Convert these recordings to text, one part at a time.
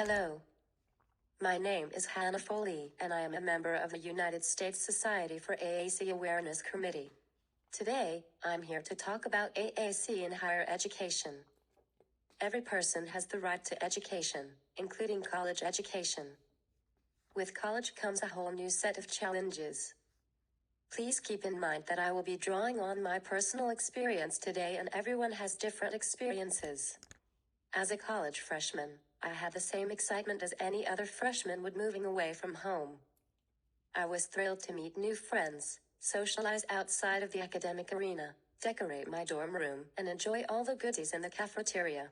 Hello. My name is Hannah Foley, and I am a member of the United States Society for AAC Awareness Committee. Today, I'm here to talk about AAC in higher education. Every person has the right to education, including college education. With college comes a whole new set of challenges. Please keep in mind that I will be drawing on my personal experience today, and everyone has different experiences. As a college freshman, I had the same excitement as any other freshman would moving away from home. I was thrilled to meet new friends, socialize outside of the academic arena, decorate my dorm room, and enjoy all the goodies in the cafeteria.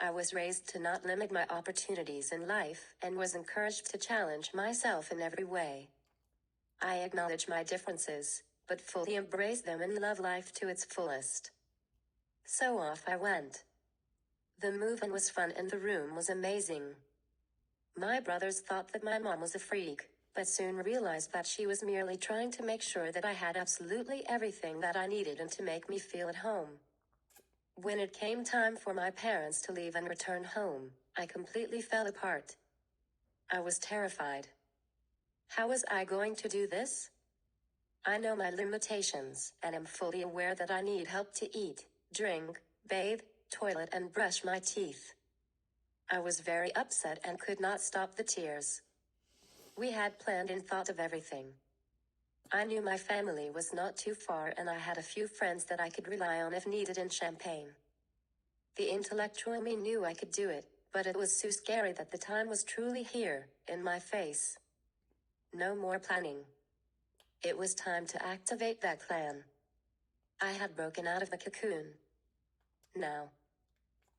I was raised to not limit my opportunities in life and was encouraged to challenge myself in every way. I acknowledge my differences, but fully embrace them and love life to its fullest. So off I went. The move-in was fun and the room was amazing. My brothers thought that my mom was a freak, but soon realized that she was merely trying to make sure that I had absolutely everything that I needed and to make me feel at home. When it came time for my parents to leave and return home, I completely fell apart. I was terrified. How was I going to do this? I know my limitations and am fully aware that I need help to eat, drink, bathe, toilet, and brush my teeth. I was very upset and could not stop the tears. We had planned and thought of everything. I knew my family was not too far and I had a few friends that I could rely on if needed in Champaign. The intellectual me knew I could do it, but it was so scary that the time was truly here, in my face. No more planning. It was time to activate that plan. I had broken out of the cocoon. Now,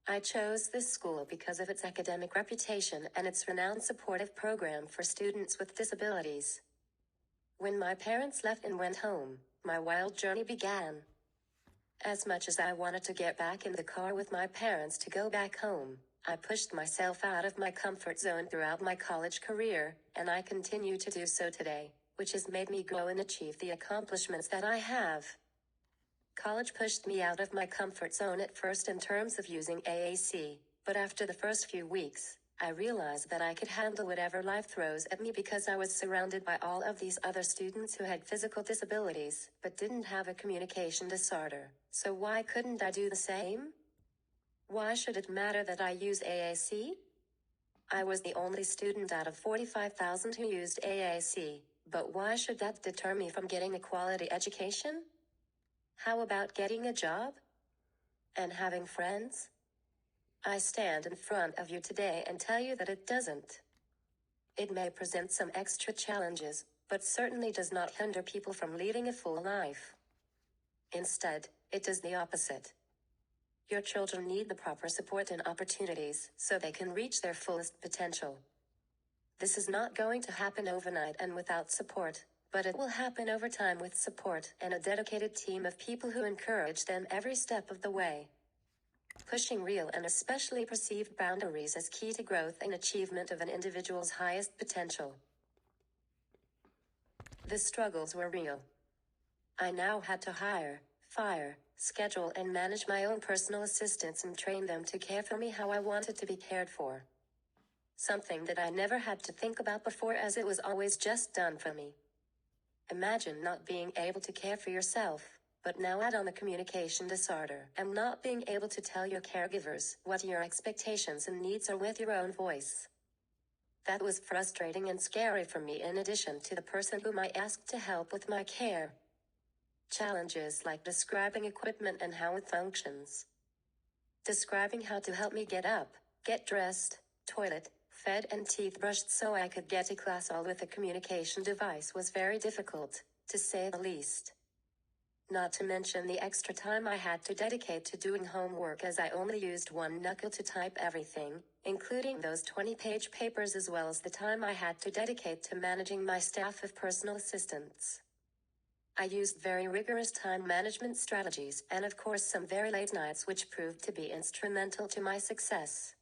I chose this school because of its academic reputation and its renowned supportive program for students with disabilities. When my parents left and went home, my wild journey began. As much as I wanted to get back in the car with my parents to go back home, I pushed myself out of my comfort zone throughout my college career, and I continue to do so today, which has made me grow and achieve the accomplishments that I have. College pushed me out of my comfort zone at first in terms of using AAC, but after the first few weeks, I realized that I could handle whatever life throws at me because I was surrounded by all of these other students who had physical disabilities, but didn't have a communication disorder. So why couldn't I do the same? Why should it matter that I use AAC? I was the only student out of 45,000 who used AAC, but why should that deter me from getting a quality education? How about getting a job? And having friends? I stand in front of you today and tell you that it doesn't. It may present some extra challenges, but certainly does not hinder people from leading a full life. Instead, it does the opposite. Your children need the proper support and opportunities so they can reach their fullest potential. This is not going to happen overnight and without support, but it will happen over time with support and a dedicated team of people who encourage them every step of the way. Pushing real and especially perceived boundaries is key to growth and achievement of an individual's highest potential. The struggles were real. I now had to hire, fire, schedule, and manage my own personal assistants and train them to care for me how I wanted to be cared for. Something that I never had to think about before, as it was always just done for me. Imagine not being able to care for yourself, but now add on a communication disorder and not being able to tell your caregivers what your expectations and needs are with your own voice. That was frustrating and scary for me, in addition to the person whom I asked to help with my care. Challenges like describing equipment and how it functions. Describing how to help me get up, get dressed, toilet, fed, and teeth brushed so I could get to class all with a communication device was very difficult, to say the least. Not to mention the extra time I had to dedicate to doing homework, as I only used one knuckle to type everything, including those 20-page papers, as well as the time I had to dedicate to managing my staff of personal assistants. I used very rigorous time management strategies and of course some very late nights, which proved to be instrumental to my success.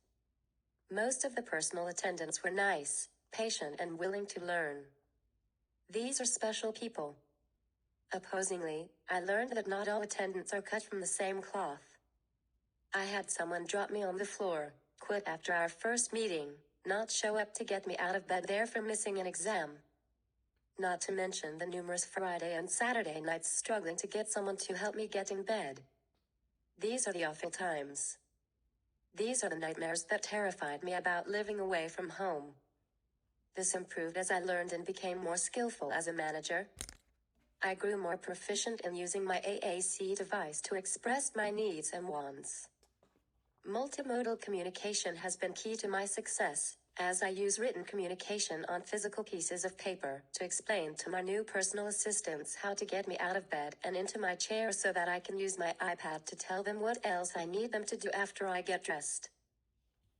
Most of the personal attendants were nice, patient, and willing to learn. These are special people. Opposingly, I learned that not all attendants are cut from the same cloth. I had someone drop me on the floor, quit after our first meeting, not show up to get me out of bed there for missing an exam. Not to mention the numerous Friday and Saturday nights struggling to get someone to help me get in bed. These are the awful times. These are the nightmares that terrified me about living away from home. This improved as I learned and became more skillful as a manager. I grew more proficient in using my AAC device to express my needs and wants. Multimodal communication has been key to my success, as I use written communication on physical pieces of paper to explain to my new personal assistants how to get me out of bed and into my chair so that I can use my iPad to tell them what else I need them to do after I get dressed.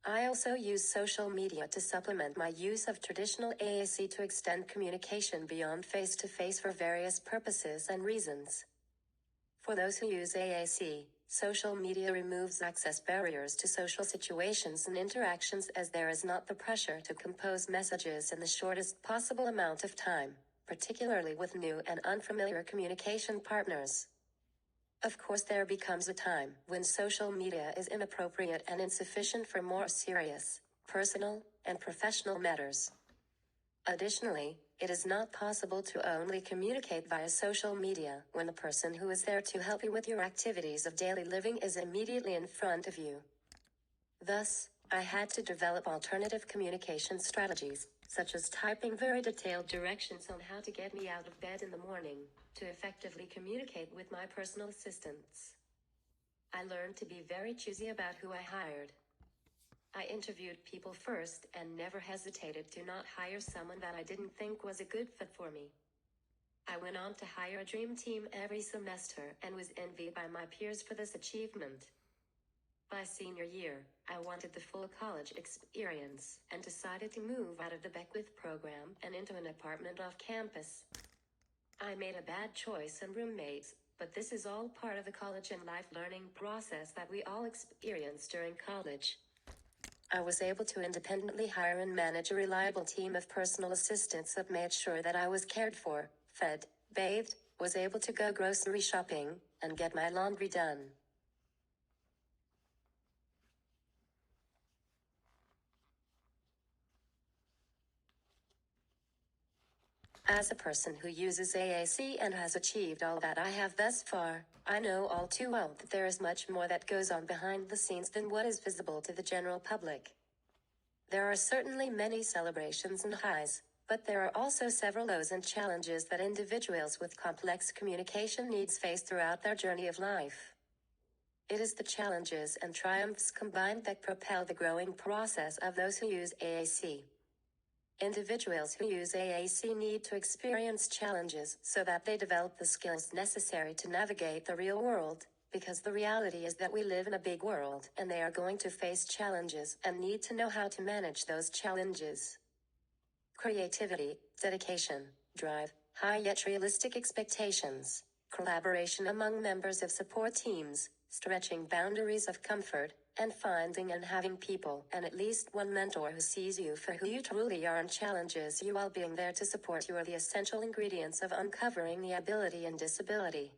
I also use social media to supplement my use of traditional AAC to extend communication beyond face-to-face for various purposes and reasons. For those who use AAC, social media removes access barriers to social situations and interactions as there is not the pressure to compose messages in the shortest possible amount of time, particularly with new and unfamiliar communication partners. Of course, there becomes a time when social media is inappropriate and insufficient for more serious, personal, and professional matters. Additionally, it is not possible to only communicate via social media when the person who is there to help you with your activities of daily living is immediately in front of you. Thus, I had to develop alternative communication strategies, such as typing very detailed directions on how to get me out of bed in the morning, to effectively communicate with my personal assistants. I learned to be very choosy about who I hired. I interviewed people first and never hesitated to not hire someone that I didn't think was a good fit for me. I went on to hire a dream team every semester and was envied by my peers for this achievement. By senior year, I wanted the full college experience and decided to move out of the Beckwith program and into an apartment off campus. I made a bad choice and roommates, but this is all part of the college and life learning process that we all experience during college. I was able to independently hire and manage a reliable team of personal assistants that made sure that I was cared for, fed, bathed, was able to go grocery shopping, and get my laundry done. As a person who uses AAC and has achieved all that I have thus far, I know all too well that there is much more that goes on behind the scenes than what is visible to the general public. There are certainly many celebrations and highs, but there are also several lows and challenges that individuals with complex communication needs face throughout their journey of life. It is the challenges and triumphs combined that propel the growing process of those who use AAC. Individuals who use AAC need to experience challenges so that they develop the skills necessary to navigate the real world, because the reality is that we live in a big world and they are going to face challenges and need to know how to manage those challenges. Creativity, dedication, drive, high yet realistic expectations, collaboration among members of support teams, stretching boundaries of comfort, and finding and having people and at least one mentor who sees you for who you truly are and challenges you while being there to support you are the essential ingredients of uncovering the ability and disability.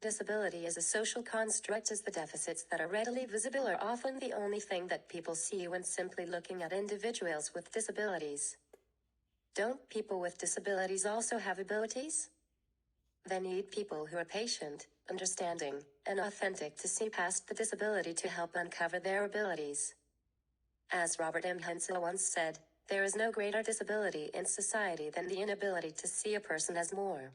Disability is a social construct as the deficits that are readily visible are often the only thing that people see when simply looking at individuals with disabilities. Don't people with disabilities also have abilities? They need people who are patient, understanding, and authentic to see past the disability to help uncover their abilities. As Robert M. Hensel once said, there is no greater disability in society than the inability to see a person as more.